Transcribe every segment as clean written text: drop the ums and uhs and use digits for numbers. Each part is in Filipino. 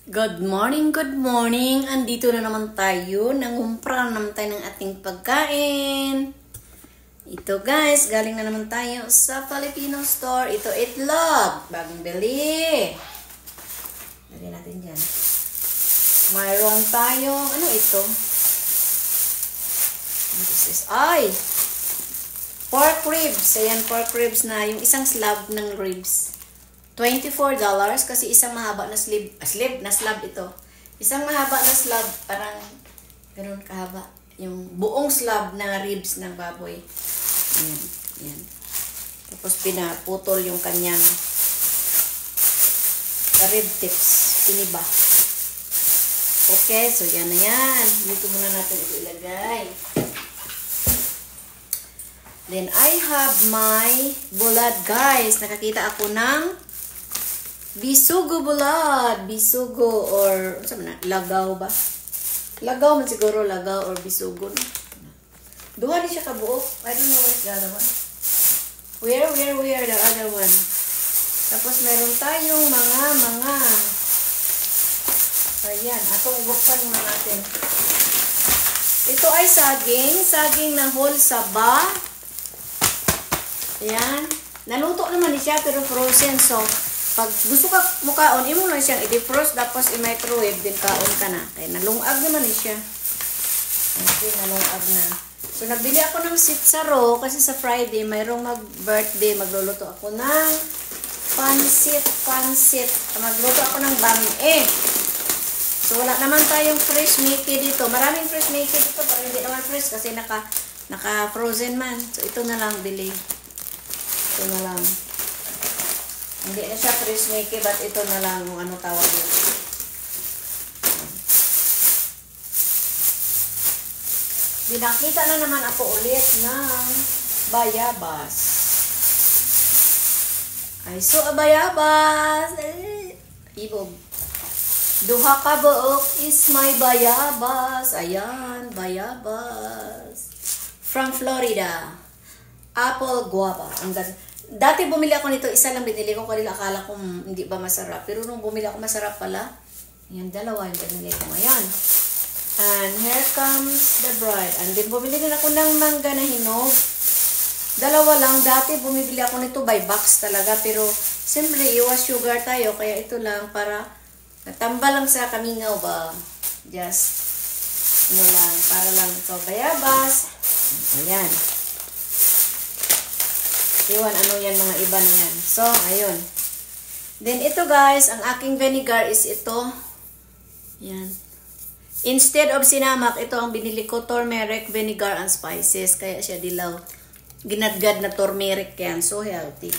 Good morning, good morning. Andito na naman tayo. Nangumpra na naman tayo ng ating pagkain. Ito guys, galing na naman tayo sa Filipino store. Ito itlog. Bagong bili. Lagyan natin dyan. Mayroon tayong, ano ito? What is this? Ay! Pork ribs. Ayan, pork ribs na. Yung isang slab ng ribs. $24 kasi isang mahaba na slab ito. Isang mahaba na slab, parang ganoon kahaba. Yung buong slab na ribs ng baboy. Ayan, ayan. Tapos pinaputol yung kanyang rib tips. Piniba. Okay, so yan na yan. Dito muna natin ito ilagay. Then I have my bulad, guys. Nakakita ako ng bisugo bulad. Bisugo or, saan na? Lagaw ba? Lagaw man siguro, lagaw or bisugo. Duha di siya kabuok. I don't know where's the other one. Where the other one? Tapos meron tayong mga. Ayan, atong ibuksan muna natin. Ito ay saging. Saging na whole saba. Ayan. Naluto naman siya pero frozen. So, pag gusto ka mukaon, imo lang siyang i-defrost tapos i-microwave din kaon ka na. Kaya nalungag naman siya. Okay, nalungag na. So, nagbili ako ng sitsaro kasi sa Friday, mayroong mag-birthday. Magluluto ako ng pansit. Magluto ako ng bami. So, wala naman tayong fresh Mickey dito. Maraming fresh Mickey dito pero hindi naman fresh kasi naka-frozen man. So, ito na lang bili. Ito na lang. Hindi na siya fresh Mickey, but ito na lang kung ano tawag yun. Binakita na naman ako ulit ng bayabas. Ay, so bayabas. Ibog. Duha ka buok is my bayabas. Ayan, bayabas. From Florida. Apple guava. Ang ganda. Dati bumili ako nito, isa lang binili ko kanila, akala ko hindi ba masarap. Pero nung bumili ako, masarap pala. Ayan, dalawa yung binili ko ngayon. And here comes the bride. And then bumili din ako ng mangga na hinog. Dalawa lang. Dati bumibili ako nito by box talaga. Pero siyempre, iwas sugar tayo. Kaya ito lang para natamba lang sa kamingaw ba. Just, ano lang, para lang ito bayabas. Ayan. Iwan, ano yan, mga iba na yan. So, ayun. Then, ito guys, ang aking vinegar is ito. Yan. Instead of sinamak, ito ang binili ko, turmeric, vinegar, and spices. Kaya siya dilaw. Ginadgad na turmeric yan. So, healthy.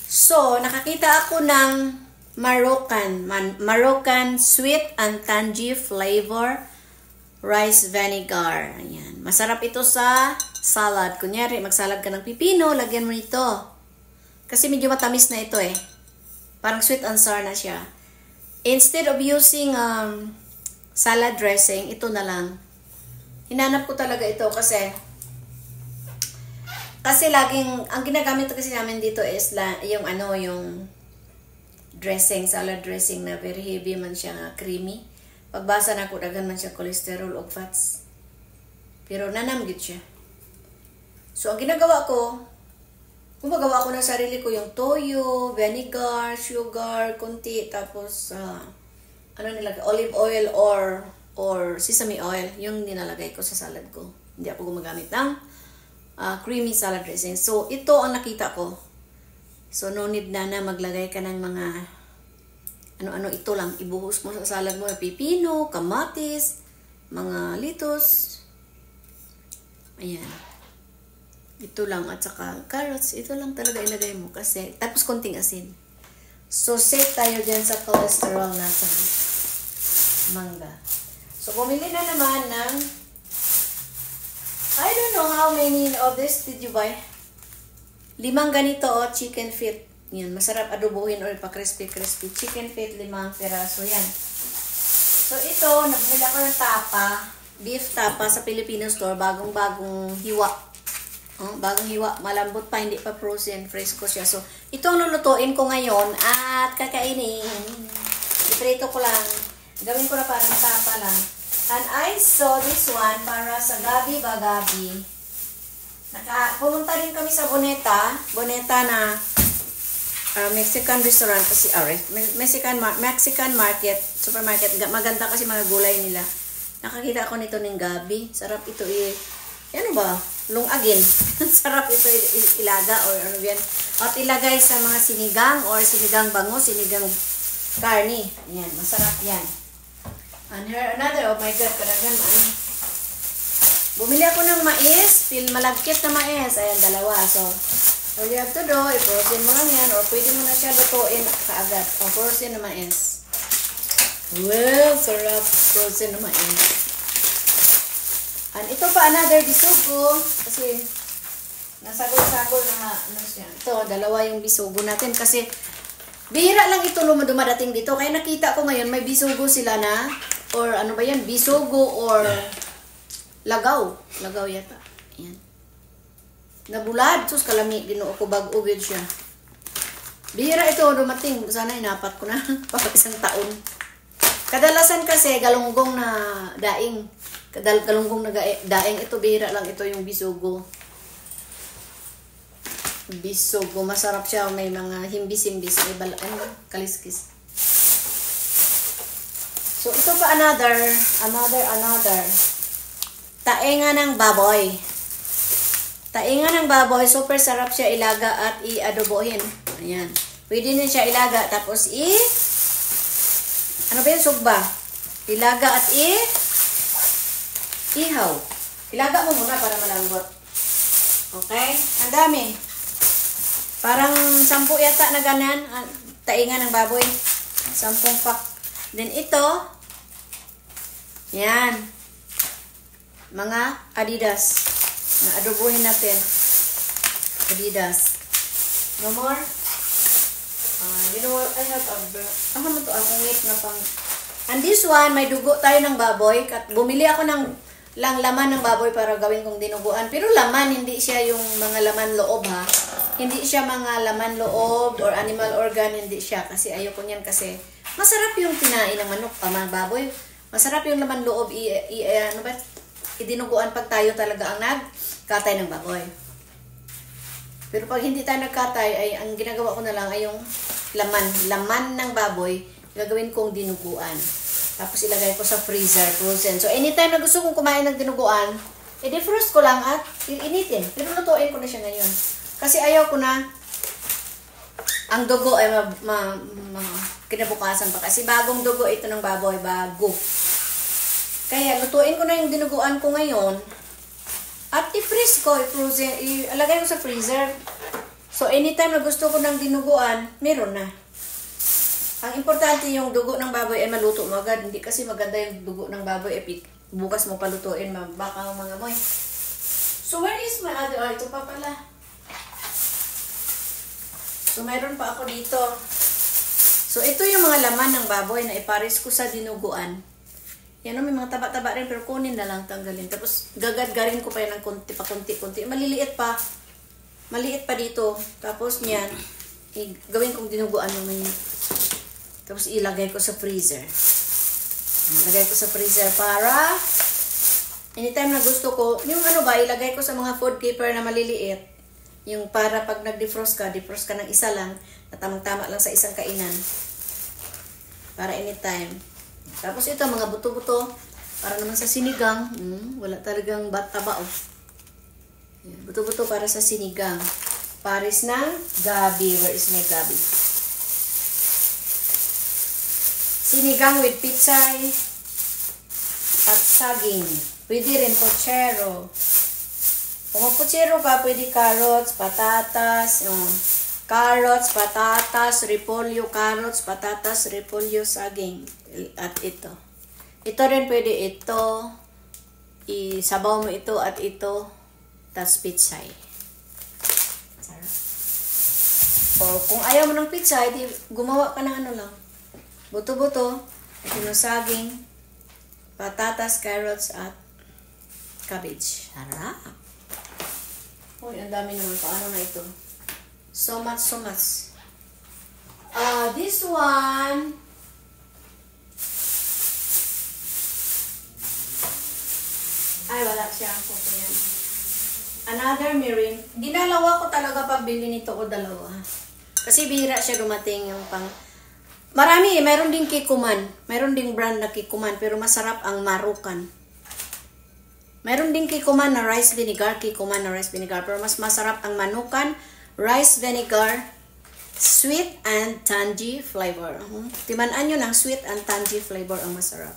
So, nakakita ako ng Moroccan sweet and tangy flavor rice vinegar. Ayan. Masarap ito sa salad. Kunyari, magsalad ka ng pipino, lagyan mo nito. Kasi medyo matamis na ito eh. Parang sweet and sour na siya. Instead of using salad dressing, ito na lang. Hinanap ko talaga ito kasi laging, ang ginagamit kasi namin dito is yung dressing, salad dressing na very heavy man siya, creamy. Pagbasa na ko, dagan man siya cholesterol o fats. Pero nanamgit siya. So, ang ginagawa ko, gumagawa ko ng sarili ko yung toyo, vinegar, sugar, kunti, tapos, nilagay, olive oil or sesame oil, yung nilalagay ko sa salad ko. Hindi ako gumagamit ng creamy salad dressing. So, ito ang nakita ko. So, no need na maglagay ka ng mga ano-ano, ito lang. Ibuhos mo sa salad mo, pipino, kamatis, mga litos. Ayan. Ito lang. At saka carrots. Ito lang talaga ilagay mo. Kasi, tapos konting asin. So, safe tayo dyan sa cholesterol natin. Mangga. So, bumili na naman ng I don't know how many of this did you buy? 5 ganito o chicken feet. Yan, masarap adobohin or pa-crispy. Chicken feet, 5 piraso. Yan. So, ito, nagbili ako ng tapa. Beef tapa sa Filipino store. Bagong hiwa. Bagong hiwa. Malambot pa, hindi pa frozen. Fresco siya. So, ito ang lulutuin ko ngayon at kakainin. Iprito ko lang. Gawin ko na parang tapa lang. And I saw this one para sa gabi ba gabi. Pumunta rin kami sa Boneta. Boneta na Mexican restaurant kasi Mexican market, supermarket. Maganda kasi mga gulay nila. Nakakita ako nito ng gabi. Sarap ito ano ba? Lungagin. Sarap ito ilaga or ano yan. At ilagay sa mga sinigang or sinigang bango, sinigang karni. Ayan, masarap yan. And here another, oh my God, karagan bumili ako ng mais, malagkit na mais. Ayan, dalawa. So, all you have to do, i-frozen mo lang yan or pwede mo na siya lutuin kaagad. O, frozen na mais. Well, sarap. Frozen na mais. And ito pa, another bisugo. Kasi, nasagol-sagol na ano siya. Ito, dalawa yung bisugo natin. Kasi, bihira lang ito dumadating dito. Kaya nakita ko ngayon, may bisugo sila na, or ano ba yan, bisugo or lagaw. Lagaw yata. Ayan. Nabulad. Sus, kalami. Ginoo ko bag-ugid siya. Bihira ito dumating. Sana inapat ko na. Pag isang taon. Kadalasan kasi, galunggong na daing. Galunggong na daing. Ito, bihira lang. Ito yung bisugo. Bisugo. Masarap siya. May mga himbis-himbis. May kaliskis. So, ito pa another. Tainga ng baboy. Tainga ng baboy. Super sarap siya ilaga at i-adobohin. Ayan. Pwede din siya ilaga. Tapos ano ba yung sugba? Ilaga at ihaw. Ilaga mo muna para malambot. Okay? Ang dami. Parang 10 yata na ganyan. Tainga ng baboy. 10 pack. Then ito. Yan. Mga Adidas. Na adobohin natin. Adidas. No more? You know what? I have akong wait na pang. And this one, may dugo tayo ng baboy. Bumili ako ng laman ng baboy para gawin kong dinuguan. Pero laman, hindi siya yung mga laman loob ha. Hindi siya mga laman loob or animal organ, hindi siya. Kasi ayoko niyan kasi masarap yung kinain ng manok, mga baboy. Masarap yung laman loob, idinuguan pag tayo talaga ang nagkatay ng baboy. Pero pag hindi tayo nagkatay, ay ang ginagawa ko na lang ay yung laman ng baboy, gagawin kong dinuguan. Tapos ilagay ko sa freezer, frozen. So anytime na gusto kong kumain ng dinuguan, i-defrost ko lang at initin. Pero lutuin ko na siya ngayon. Kasi ayaw ko na ang dugo ay kinabukasan pa. Kasi bagong dugo ito ng baboy, bago. Kaya lutuin ko na yung dinuguan ko ngayon. At i-freeze ko, i-frozen, ilagay ko sa freezer. So, anytime na gusto ko ng dinuguan, meron na. Ang importante yung dugo ng baboy ay maluto mo agad. Hindi kasi maganda yung dugo ng baboy, bukas mo palutuin, baka mga moy. So, where is my other? Ito pa pala. So, mayroon pa ako dito. So, ito yung mga laman ng baboy na ipares ko sa dinuguan. Yan o, may mga taba-taba rin, pero kunin na lang, tanggalin. Tapos, gagadgarin ko pa yan ng konti pa, konti. Maliliit pa. Maliit pa dito. Tapos, niyan, gawin kong dinuguan naman yun. Tapos, ilagay ko sa freezer. Ilagay ko sa freezer para, anytime na gusto ko, yung ano ba, ilagay ko sa mga food keeper na maliliit. Yung para pag nag-defrost ka ng isa lang, na tamang-tama lang sa isang kainan. Para anytime. Tapos ito, mga buto-buto. Para naman sa sinigang. Wala talagang taba, oh. Buto-buto para sa sinigang. Pares ng gabi. Where is my gabi? Sinigang with pichay at saging. Pwede rin pochero. Kung pochero ka, pwede carrots, patatas, carrots, patatas, repolyo, carrots, patatas, repolyo, saging. At ito. Ito rin pwede ito. Isabaw mo ito at ito. Tas pichay. Sarap. O kung ayaw mo ng pichay, di gumawa ka ng ano lang. Buto-buto. Ito ng saging. Patatas, carrots, at cabbage. Sarap. Uy, ang dami naman. Paano na ito? So much. This one, ako po yan. Another mirin. Dinalawa ko talaga pagbili nito o dalawa. Kasi bihira siya dumating yung pang... Marami eh. Mayroon din Kikuman. Mayroon ding brand na Kikuman. Pero masarap ang Marukan. Mayroon din Kikuman na rice vinegar. Kikuman na rice vinegar. Pero mas masarap ang Manukan rice vinegar. Sweet and tangy flavor. Timanan nyo ng sweet and tangy flavor ang masarap.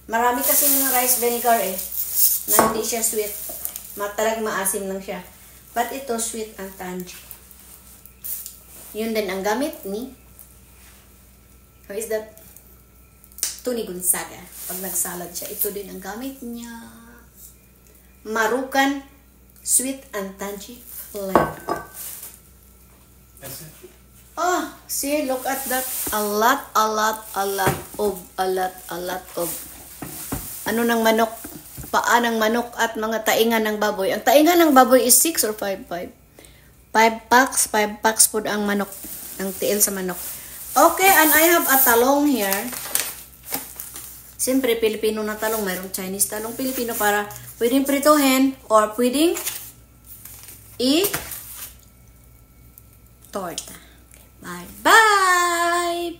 Marami kasi ng rice vinegar eh. Na hindi siya sweet. Talagang maasim lang siya. But ito, sweet and tangy. Yun din ang gamit ni... How is that? Tony Gonzaga. Pag nagsalad siya, ito din ang gamit niya. Marukan, sweet and tangy flavor. Oh, see, look at that. A lot of. Ano ng manok? Paa ng manok at mga taingan ng baboy. Ang taingan ng baboy is 6 or 5? 5 packs po ang manok. Ang tiil sa manok. Okay, and I have a talong here. Siyempre, Pilipino na talong. Mayroong Chinese talong Pilipino para pwedeng prituhin or pwedeng torta. Bye.